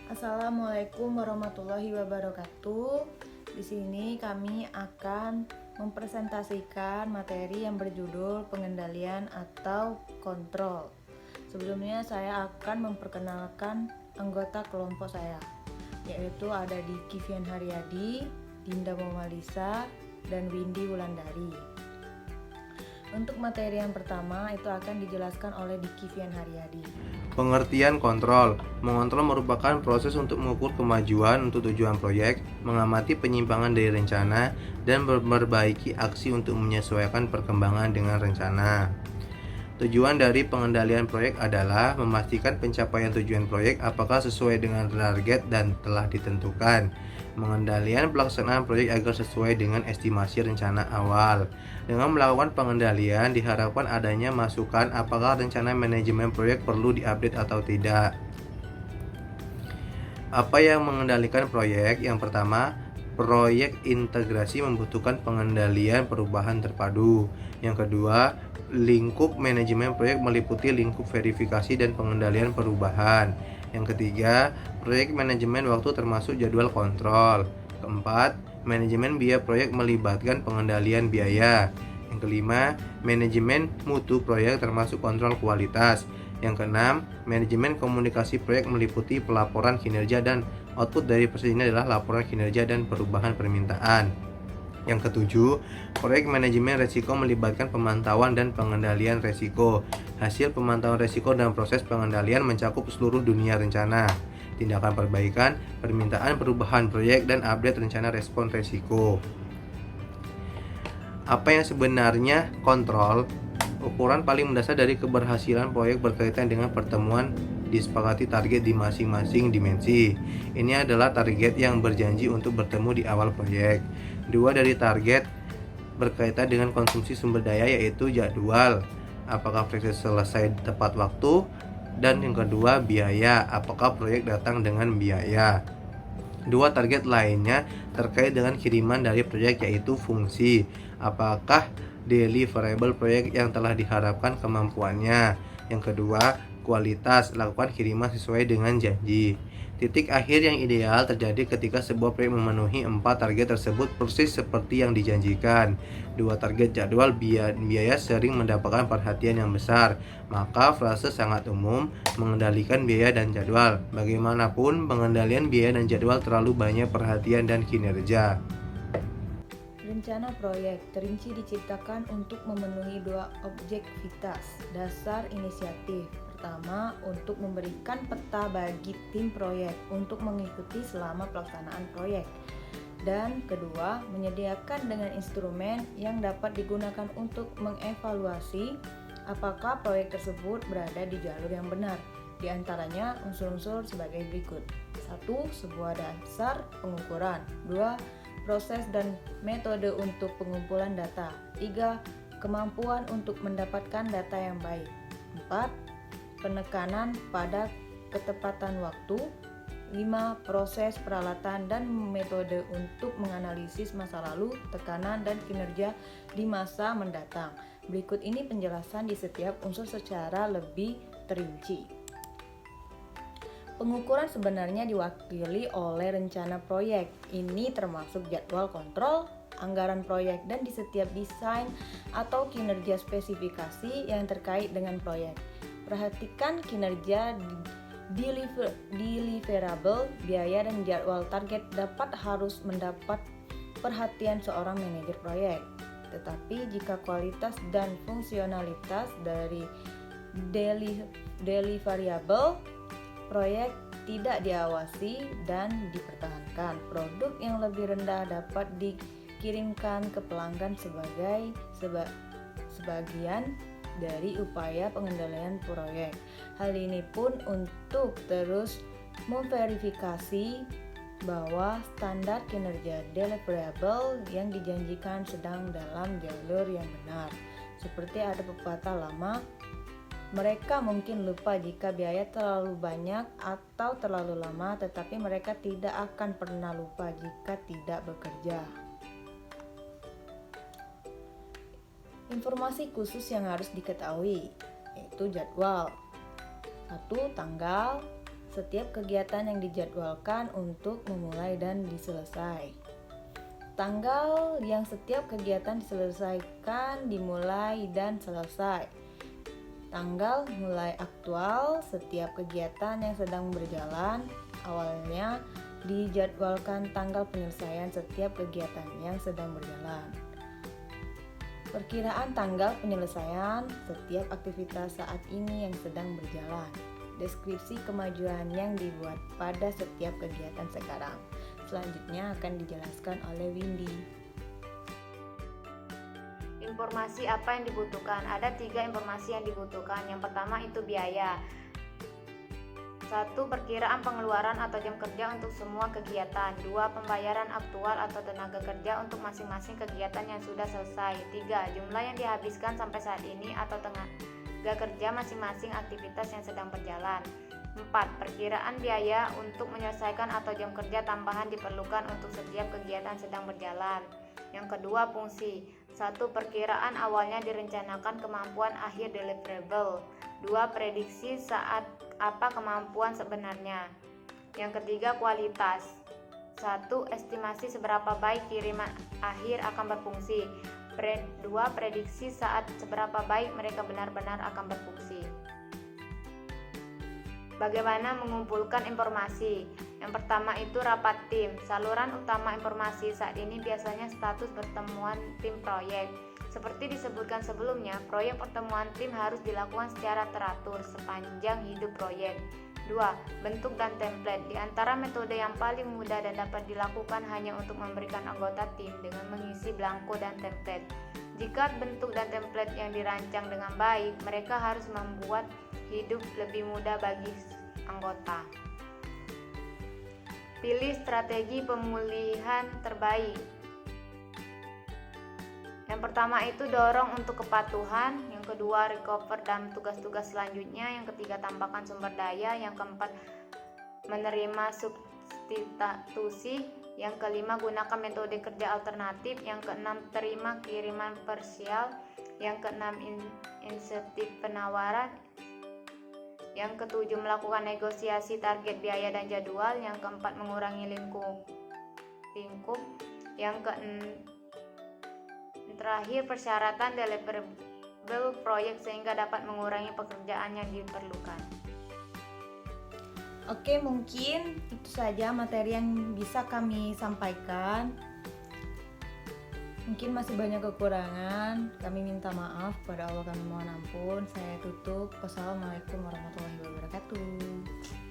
Assalamualaikum warahmatullahi wabarakatuh. Di sini kami akan mempresentasikan materi yang berjudul pengendalian atau kontrol. Sebelumnya saya akan memperkenalkan anggota kelompok saya, yaitu ada Diki Fian Haryadi, Dinda Momalisa, dan Windy Wulandari. Untuk materi yang pertama itu akan dijelaskan oleh Diki Fian Haryadi. Pengertian kontrol. Mengontrol merupakan proses untuk mengukur kemajuan untuk tujuan proyek, mengamati penyimpangan dari rencana, dan memperbaiki aksi untuk menyesuaikan perkembangan dengan rencana. Tujuan dari pengendalian proyek adalah memastikan pencapaian tujuan proyek apakah sesuai dengan target dan telah ditentukan. Pengendalian pelaksanaan proyek agar sesuai dengan estimasi rencana awal. Dengan melakukan pengendalian diharapkan adanya masukan apakah rencana manajemen proyek perlu diupdate atau tidak. Apa yang mengendalikan proyek? Yang pertama, proyek integrasi membutuhkan pengendalian perubahan terpadu. Yang kedua, lingkup manajemen proyek meliputi lingkup verifikasi dan pengendalian perubahan. Yang ketiga, proyek manajemen waktu termasuk jadwal kontrol. Keempat, manajemen biaya proyek melibatkan pengendalian biaya. Yang kelima, manajemen mutu proyek termasuk kontrol kualitas. Yang keenam, manajemen komunikasi proyek meliputi pelaporan kinerja dan output dari proses ini adalah laporan kinerja dan perubahan permintaan. Yang ketujuh, proyek manajemen resiko melibatkan pemantauan dan pengendalian resiko. Hasil pemantauan resiko dan proses pengendalian mencakup seluruh dunia rencana, tindakan perbaikan, permintaan perubahan proyek, dan update rencana respon resiko. Apa yang sebenarnya kontrol? Ukuran paling mendasar dari keberhasilan proyek berkaitan dengan pertemuan disepakati target di masing-masing dimensi. Ini adalah target yang berjanji untuk bertemu di awal proyek. Dua dari target berkaitan dengan konsumsi sumber daya yaitu jadwal, apakah proyek selesai tepat waktu, dan yang kedua biaya, apakah proyek datang dengan biaya. Dua target lainnya terkait dengan kiriman dari proyek yaitu fungsi, apakah deliverable proyek yang telah diharapkan kemampuannya. Yang kedua, kualitas, lakukan kiriman sesuai dengan janji. Titik akhir yang ideal terjadi ketika sebuah proyek memenuhi 4 target tersebut persis seperti yang dijanjikan. Dua target jadwal biaya sering mendapatkan perhatian yang besar, maka frase sangat umum mengendalikan biaya dan jadwal. Bagaimanapun, pengendalian biaya dan jadwal terlalu banyak perhatian dan kinerja. Rencana proyek terinci diciptakan untuk memenuhi dua objektivitas dasar inisiatif. Pertama, untuk memberikan peta bagi tim proyek untuk mengikuti selama pelaksanaan proyek. Dan kedua, menyediakan dengan instrumen yang dapat digunakan untuk mengevaluasi apakah proyek tersebut berada di jalur yang benar. Di antaranya unsur-unsur sebagai berikut. 1. Sebuah dasar pengukuran. 2. Proses dan metode untuk pengumpulan data. 3. Kemampuan untuk mendapatkan data yang baik. 4. Penekanan pada ketepatan waktu. 5. Proses peralatan dan metode untuk menganalisis masa lalu, tekanan, dan kinerja di masa mendatang. Berikut ini penjelasan di setiap unsur secara lebih terinci. Pengukuran sebenarnya diwakili oleh rencana proyek. Ini termasuk jadwal kontrol, anggaran proyek, dan di setiap desain atau kinerja spesifikasi yang terkait dengan proyek. Perhatikan kinerja deliverable, biaya, dan jadwal target harus mendapat perhatian seorang manajer proyek. Tetapi jika kualitas dan fungsionalitas dari deliverable proyek tidak diawasi dan dipertahankan, produk yang lebih rendah dapat dikirimkan ke pelanggan sebagai sebagian dari upaya pengendalian proyek. Hal ini pun untuk terus memverifikasi bahwa standar kinerja deliverable yang dijanjikan sedang dalam jalur yang benar. Seperti ada pepatah lama, mereka mungkin lupa jika biaya terlalu banyak atau terlalu lama, tetapi mereka tidak akan pernah lupa jika tidak bekerja. Informasi khusus yang harus diketahui yaitu jadwal. 1. Tanggal setiap kegiatan yang dijadwalkan untuk memulai dan diselesai. Tanggal yang setiap kegiatan diselesaikan, dimulai, dan selesai. Tanggal mulai aktual setiap kegiatan yang sedang berjalan. Awalnya dijadwalkan tanggal penyelesaian setiap kegiatan yang sedang berjalan. Perkiraan tanggal penyelesaian setiap aktivitas saat ini yang sedang berjalan. Deskripsi kemajuan yang dibuat pada setiap kegiatan sekarang. Selanjutnya akan dijelaskan oleh Windy. Informasi apa yang dibutuhkan? Ada 3 informasi yang dibutuhkan. Yang pertama itu biaya. 1. Perkiraan pengeluaran atau jam kerja untuk semua kegiatan. 2. Pembayaran aktual atau tenaga kerja untuk masing-masing kegiatan yang sudah selesai. 3. Jumlah yang dihabiskan sampai saat ini atau tenaga kerja masing-masing aktivitas yang sedang berjalan. 4. Perkiraan biaya untuk menyelesaikan atau jam kerja tambahan diperlukan untuk setiap kegiatan sedang berjalan. Yang kedua, fungsi. 1. Perkiraan awalnya direncanakan kemampuan akhir deliverable. 2. Prediksi saat apa kemampuan sebenarnya. Yang ketiga, kualitas. 1. Estimasi seberapa baik kiriman akhir akan berfungsi. 2. Prediksi saat seberapa baik mereka benar-benar akan berfungsi. Bagaimana mengumpulkan informasi? Yang pertama itu rapat tim. Saluran utama informasi saat ini biasanya status pertemuan tim proyek. Seperti disebutkan sebelumnya, proyek pertemuan tim harus dilakukan secara teratur sepanjang hidup proyek. 2. Bentuk dan template. Di antara metode yang paling mudah dan dapat dilakukan hanya untuk memberikan anggota tim dengan mengisi belangko dan template. Jika bentuk dan template yang dirancang dengan baik, mereka harus membuat hidup lebih mudah bagi anggota. Pilih strategi pemulihan terbaik. Yang pertama itu dorong untuk kepatuhan, yang kedua recover dan tugas-tugas selanjutnya, yang ketiga tambahkan sumber daya, yang keempat menerima substitusi, yang kelima gunakan metode kerja alternatif, yang keenam terima kiriman parsial, yang keenam insentif penawaran, yang ketujuh melakukan negosiasi target biaya dan jadwal, yang keempat mengurangi lingkup, yang terakhir persyaratan deliverable proyek sehingga dapat mengurangi pekerjaan yang diperlukan. Oke, mungkin itu saja materi yang bisa kami sampaikan. Mungkin masih banyak kekurangan, kami minta maaf, pada Allah kami mohon ampun. Saya tutup. Wassalamualaikum warahmatullahi wabarakatuh.